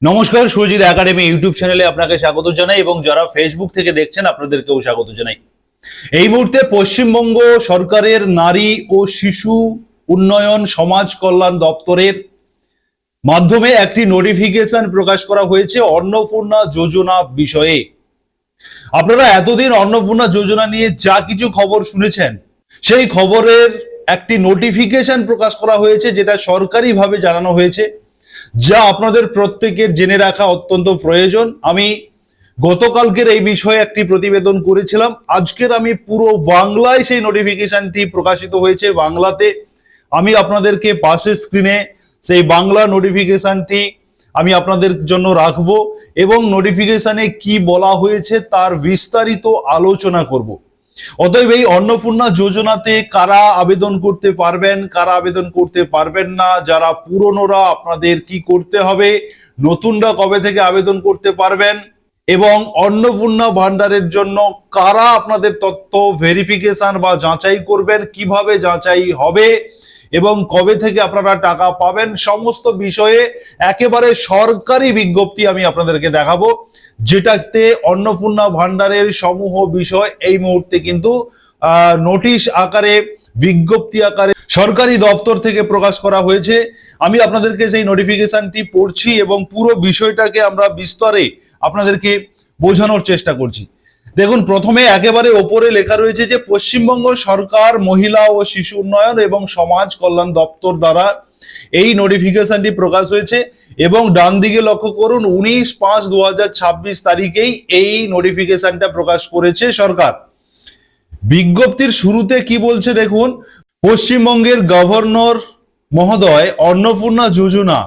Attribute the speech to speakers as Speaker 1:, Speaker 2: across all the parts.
Speaker 1: নমস্কার, Surajit academy YouTube চ্যানেলে আপনাকে স্বাগত জানাই এবং যারা ফেসবুক থেকে দেখছেন আপনাদেরকেও স্বাগত জানাই। এই মুহূর্তে পশ্চিমবঙ্গ সরকারের নারী ও শিশু উন্নয়ন সমাজ কল্যাণ দপ্তরের মাধ্যমে একটি নোটিফিকেশন প্রকাশ করা হয়েছে অন্নপূর্ণা যোজনা বিষয়ে। আপনারা এতদিন অন্নপূর্ণা যোজনা নিয়ে যা কিছু খবর শুনেছেন, সেই খবরের একটি নোটিফিকেশন প্রকাশ করা হয়েছে, যেটা সরকারিভাবে জানানো হয়েছে, যা আপনাদের প্রত্যেকের জেনে রাখা অত্যন্ত প্রয়োজন। আমি গতকালকের এই বিষয়ে একটি প্রতিবেদন করেছিলাম। আজকের আমি পুরো বাংলায় সেই নোটিফিকেশনটি প্রকাশিত হয়েছে বাংলাতে। আমি আপনাদেরকে পাশের স্ক্রিনে সেই বাংলা নোটিফিকেশনটি আমি আপনাদের জন্য রাখবো এবং নোটিফিকেশনে কি বলা হয়েছে তার বিস্তারিত আলোচনা করব। অতএব এই অন্নপূর্ণা যোজনাতে কারা আবেদন করতে পারবেন, কারা আবেদন করতে পারবেন না, যারা পুরনোরা আপনাদের কি করতে হবে, নতুনরা কবে থেকে আবেদন করতে পারবেন, এবং অন্নপূর্ণা ভান্ডারের জন্য কারা আপনাদের তথ্য ভেরিফিকেশন বা যাচাই করবেন, কিভাবে যাচাই হবে এবং কবে থেকে আপনারা টাকা পাবেন, সমস্ত বিষয়ে একেবারে সরকারি বিজ্ঞপ্তি আমি আপনাদেরকে দেখাবো, যেটাতে অন্নপূর্ণা ভান্ডারের সমূহ বিষয় এই মুহূর্তে কিন্তু নোটিশ আকারে, বিজ্ঞপ্তি আকারে সরকারি দপ্তর থেকে প্রকাশ করা হয়েছে। আমি আপনাদেরকে সেই নোটিফিকেশনটি পড়ছি এবং পুরো বিষয়টাকে আমরা বিস্তারে আপনাদেরকে বোঝানোর চেষ্টা করছি। দেখুন, প্রথমে একেবারে ওপরে লেখা রয়েছে যে পশ্চিমবঙ্গ সরকার মহিলা ও শিশু উন্নয়ন এবং সমাজ কল্যাণ দপ্তর দ্বারা এই নোটিফিকেশনটি প্রকাশ হয়েছে এবং ডান দিকে লক্ষ্য করুন 19/5/2026 তারিখেই এই নোটিফিকেশনটা প্রকাশ করেছে সরকার। বিজ্ঞপ্তির শুরুতে কি বলছে দেখুন, পশ্চিমবঙ্গের গভর্নর মহোদয় অন্নপূর্ণা যোজনা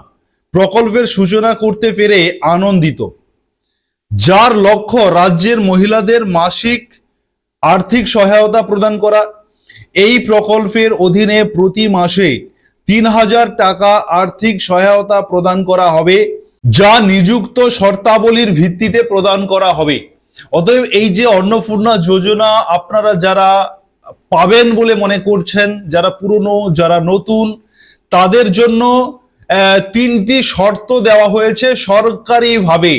Speaker 1: প্রকল্পের সূচনা করতে পেরে আনন্দিত, যার লক্ষ্য রাজ্যের মহিলাদের মাসিক আর্থিক সহায়তা প্রদান করা। এই প্রকল্পের অধীনে প্রতি মাসে 3000 টাকা আর্থিক সহায়তা প্রদান করা হবে, যা নিযুক্ত শর্তাবলীর ভিত্তিতে প্রদান করা হবে। অতএব এই যে অন্নপূর্ণা যোজনা আপনারা যারা পাবেন বলে মনে করছেন, যারা পুরনো যারা নতুন, তাদের জন্য তিনটি শর্ত দেওয়া হয়েছে সরকারিভাবে।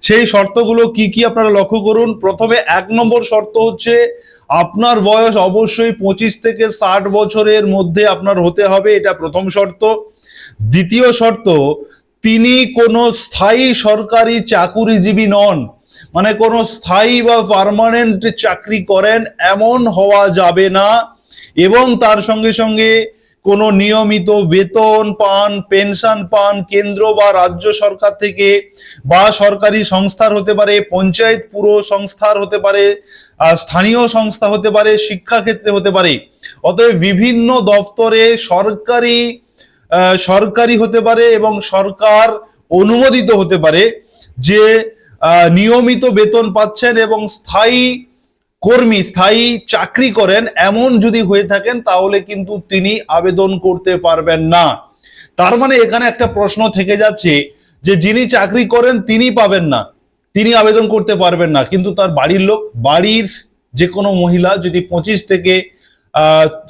Speaker 1: সেই শর্তগুলো কি কি আপনারা লক্ষ্য করুন। প্রথমে 1 নম্বর শর্ত হচ্ছে আপনার বয়স অবশ্যই 25 থেকে 60 বছরের মধ্যে আপনার হতে হবে, এটা প্রথম শর্ত। দ্বিতীয় শর্ত, তিনি কোনো স্থায়ী সরকারি চাকুরিজীবী নন, মানে কোনো স্থায়ী বা পার্মানেন্ট চাকরি করেন এমন হওয়া যাবে না, এবং তার সঙ্গে সঙ্গে কোনো নিয়মিত বেতন পান, পেনশন পান কেন্দ্র বা রাজ্য সরকার থেকে, বা সরকারি সংস্থার হতে পারে, পঞ্চায়েত পুর সংস্থার হতে পারে, স্থানীয় সংস্থা হতে পারে, শিক্ষাক্ষেত্রে হতে পারে। অতএব বিভিন্ন দপ্তরে সরকারি হতে পারে এবং সরকার অনুমোদিত হতে পারে যে নিয়মিত বেতন পাচ্ছেন এবং স্থায়ী কর্মী, স্থায়ী চাকরি করেন এমন যদি হয়ে থাকেন, তাহলে কিন্তু তিনি আবেদন করতে পারবেন না। তার মানে এখানে একটা প্রশ্ন থেকে যাচ্ছে যে যিনি চাকরি করেন তিনি পাবেন না, তিনি আবেদন করতে পারবেন না, কিন্তু তার বাড়ির লোক, বাড়ির যে কোনো মহিলা যদি 25 থেকে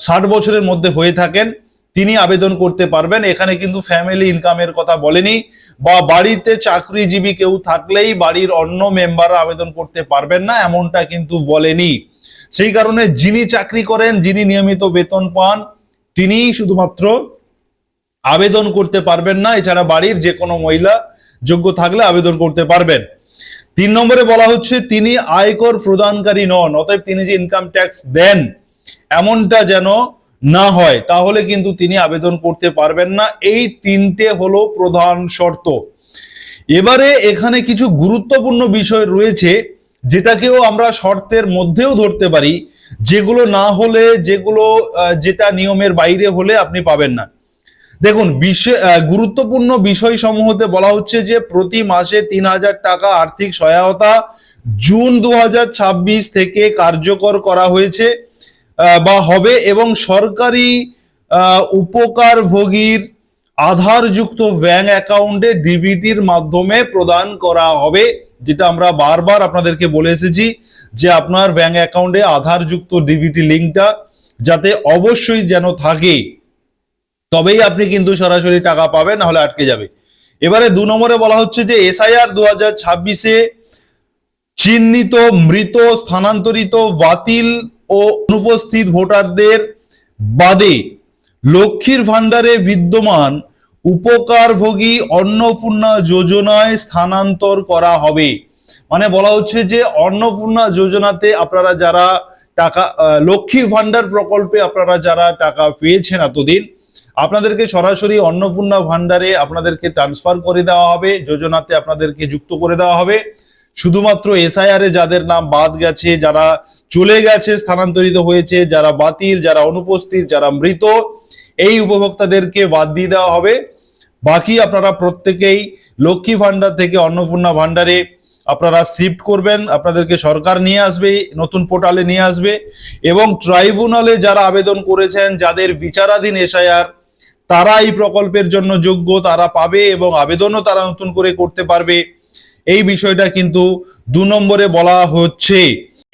Speaker 1: 60 বছরের মধ্যে হয়ে থাকেন, তিনি আবেদন করতে পারবেন। এখানে কিন্তু ফ্যামিলি ইনকামের কথা বলেনি, বা বাড়িতে চাকরিজীবী কেউ থাকলেই বাড়ির অন্য মেম্বাররা আবেদন করতে পারবেন না, এমনটা কিন্তু বলেনি। সেই কারণে যিনি চাকরি করেন, যিনি নিয়মিত বেতন পান, তিনি শুধুমাত্র আবেদন করতে পারবেন না। এছাড়া বাড়ির যে কোনো মহিলা যোগ্য থাকলে আবেদন করতে পারবেন। 3 নম্বরে বলা হচ্ছে তিনি আয়কর প্রদানকারী নন, অতএব তিনি যে ইনকাম ট্যাক্স দেন এমনটা যেন না হয়, তাহলে কিন্তু তিনি আবেদন করতে পারবেন না। এই 3টে হলো প্রধান শর্ত। এবারে এখানে কিছু গুরুত্বপূর্ণ বিষয় রয়েছে, যেটাকেও আমরা শর্তের মধ্যেও ধরতে পারি, যেগুলো না হলে, যেটা নিয়মের বাইরে হলে আপনি পাবেন না। দেখুন, গুরুত্বপূর্ণ বিষয় সমূহতে বলা হচ্ছে যে প্রতি মাসে 3000 টাকা আর্থিক সহায়তা জুন 2026 থেকে কার্যকর করা হয়েছে বা হবে, এবং সরকারি উপকারভোগীর আধারযুক্ত ব্যাংক অ্যাকাউন্টে ডিবিটির মাধ্যমে প্রদান করা হবে। যেটা আমরা বারবার আপনাদেরকে বলে এসেছি যে আপনার ব্যাংক অ্যাকাউন্টে আধারযুক্ত ডিবিটি লিঙ্কটা যাতে অবশ্যই যেন থাকে, তবেই আপনি কিন্তু সরাসরি টাকা পাবেন, নাহলে আটকে যাবে। এবারে 2 নম্বরে বলা হচ্ছে যে এসআইআর 2026-এ চিহ্নিত মৃত, স্থানান্তরিত, বাতিল ও অনুপস্থিত ভোটারদের বাদে লক্ষ্মীর ভান্ডারে বিদ্যমান উপকারভোগী অন্নপূর্ণা যোজনায় স্থানান্তর করা হবে। মানে বলা হচ্ছে যে অন্নপূর্ণা যোজনাতে আপনারা যারা টাকা, লক্ষ্মী ভান্ডার প্রকল্পে আপনারা যারা টাকা পেয়েছেন এতদিন, আপনাদেরকে সরাসরি অন্নপূর্ণা ভান্ডারে আপনাদেরকে ট্রান্সফার করে দেওয়া হবে, যোজনাতে আপনাদেরকে যুক্ত করে দেওয়া হবে। শুধুমাত্র এসআইআর এ যাদের নাম বাদ গেছে, যারা চলে গেছে, স্থানান্তরিত হয়েছে, যারা বাতিল, যারা অনুপস্থিত, যারা মৃত, এই উপভোক্তাদেরকে বাদ দিয়ে দেওয়া হবে। বাকি আপনারা প্রত্যেকেই লক্ষ্মী ভান্ডার থেকে অন্নপূর্ণা ভান্ডারে আপনারা শিফট করবেন, আপনাদেরকে সরকার নিয়ে আসবে, নতুন পোর্টালে নিয়ে আসবে। এবং ট্রাইব্যুনালে যারা আবেদন করেছেন, যাদের বিচারাধীন এসআইআর, তারা এই প্রকল্পের জন্য যোগ্য, তারা পাবে এবং আবেদনও তারা নতুন করে করতে পারবে। এই বিষয়টা কিন্তু 2 নম্বরে বলা হচ্ছে।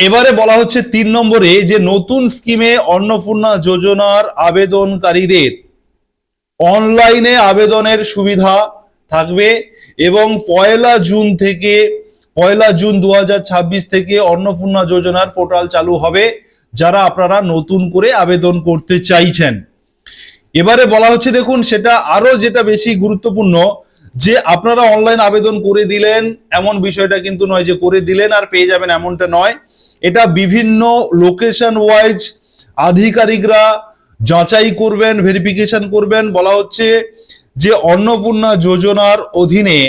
Speaker 1: এবারে বলা হচ্ছে 3 নম্বরে যে নতুন স্কিমে অন্নপূর্ণা যোজনার আবেদনকারীদের অনলাইনে আবেদনের সুবিধা থাকবে এবং 1 জুন 2026 থেকে অন্নপূর্ণা যোজনার পোর্টাল চালু হবে, যারা আপনারা নতুন করে আবেদন করতে চাইছেন। এবারে বলা হচ্ছে দেখুন, সেটা আরো যেটা বেশি গুরুত্বপূর্ণ, যে আপনারা অনলাইন আবেদন করে দিলেন এমন বিষয়টা কিন্তু নয়, যে করে দিলেন আর পেয়ে যাবেন এমনটা নয়। এটা বিভিন্ন লোকেশন ওয়াইজ আধিকারিকরা যাচাই করবেন, ভেরিফিকেশন করবেন। বলা হচ্ছে যে অন্নপূর্ণা যোজনার অধীনে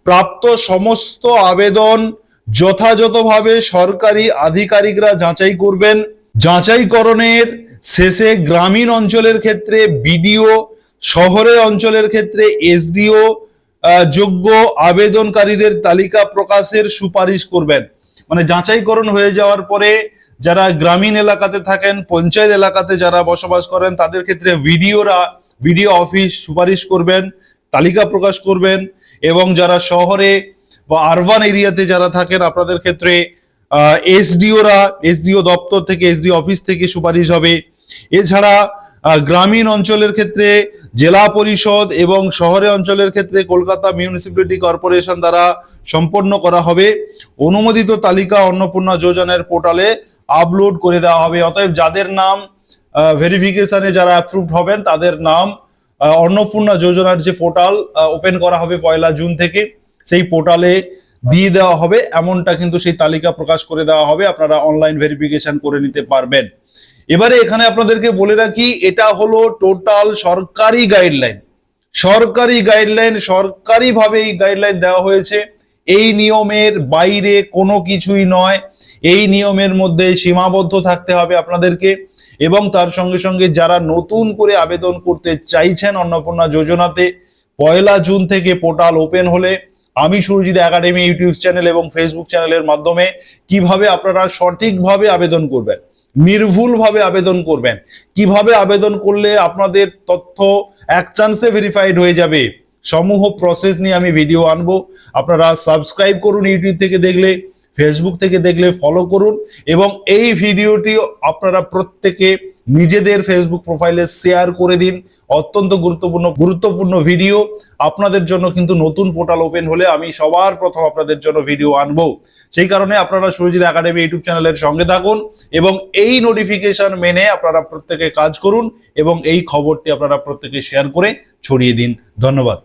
Speaker 1: প্রাপ্ত সমস্ত আবেদন যথাযথভাবে সরকারি আধিকারিকরা যাচাই করবেন। যাচাইকরণের শেষে গ্রামীণ অঞ্চলের ক্ষেত্রে বিডিও, শহরে অঞ্চলের ক্ষেত্রে এসডিও যোগ্য আবেদনকারীদের তালিকা প্রকাশের সুপারিশ করবেন। মানে যাচাইকরণ হয়ে যাওয়ার পরে যারা গ্রামীণ এলাকাতে থাকেন, পঞ্চায়েত এলাকাতে যারা বসবাস করেন, তাদের ক্ষেত্রে ভিডিও অফিস সুপারিশ করবেন, তালিকা প্রকাশ করবেন। এবং যারা শহরে বা আরবান এরিয়াতে যারা থাকেন, আপনাদের ক্ষেত্রে এসডিও দপ্তর থেকে, এসডিও অফিস থেকে সুপারিশ হবে। এছাড়া গ্রামীণ অঞ্চলের ক্ষেত্রে জেলা পরিষদ এবং শহরে অঞ্চলের ক্ষেত্রে কলকাতা মিউনিসিপ্যালিটি কর্পোরেশন দ্বারা সম্পন্ন করা হবে। অনুমোদিত তালিকা অন্নপূর্ণা যোজনার পোর্টালে আপলোড করে দেওয়া হবে। অতএব যাদের নাম ভেরিফিকেশনে যারা অ্যাপ্রুভড হবেন, তাদের নাম অন্নপূর্ণা যোজনার যে পোর্টাল ওপেন করা হবে 1 জুন থেকে, সেই পোর্টালে দিয়ে দেওয়া হবে। এমনটা কিন্তু সেই তালিকা প্রকাশ করে দেওয়া হবে, আপনারা অনলাইন ভেরিফিকেশন করে নিতে পারবেন। এবারে এখানে আপনাদেরকে বলে রাখি, এটা হলো টোটাল সরকারি গাইডলাইন, সরকারিভাবে এই গাইডলাইন দেওয়া হয়েছে। এই নিয়মের বাইরে কোনো কিছুই নয়, এই নিয়মের মধ্যে সীমাবদ্ধ থাকতে হবে আপনাদেরকে। এবং তার সঙ্গে সঙ্গে যারা নতুন করে আবেদন করতে চাইছেন অন্নপূর্ণা যোজনাতে, 1 জুন থেকে পোর্টাল ওপেন হলে আমি সুরজিৎ একাডেমি ইউটিউব চ্যানেল এবং ফেসবুক চ্যানেলের মাধ্যমে কিভাবে আপনারা সঠিকভাবে আবেদন করবেন, নির্ভুলভাবে আবেদন করবেন, কিভাবে আবেদন করলে আপনাদের তথ্য এক চান্সে ভেরিফাইড হয়ে যাবে, সমূহ প্রসেস নিয়ে আমি ভিডিও আনবো। আপনারা সাবস্ক্রাইব করুন, ইউটিউব থেকে দেখলে, ফেসবুক থেকে দেখলে ফলো করুন। এবং এই ভিডিওটি আপনারা প্রত্যেকে নিজেদের ফেসবুক প্রোফাইলে শেয়ার করে দিন। অত্যন্ত গুরুত্বপূর্ণ ভিডিও আপনাদের জন্য, কিন্তু নতুন পোর্টাল ওপেন হলে আমি সবার প্রথম আপনাদের জন্য ভিডিও আনবো। সেই কারণে আপনারা সুরজিৎ একাডেমি ইউটিউব চ্যানেলের সঙ্গে থাকুন এবং এই নোটিফিকেশন মেনে আপনারা প্রত্যেকে কাজ করুন এবং এই খবরটি আপনারা প্রত্যেকে শেয়ার করে ছড়িয়ে দিন। ধন্যবাদ।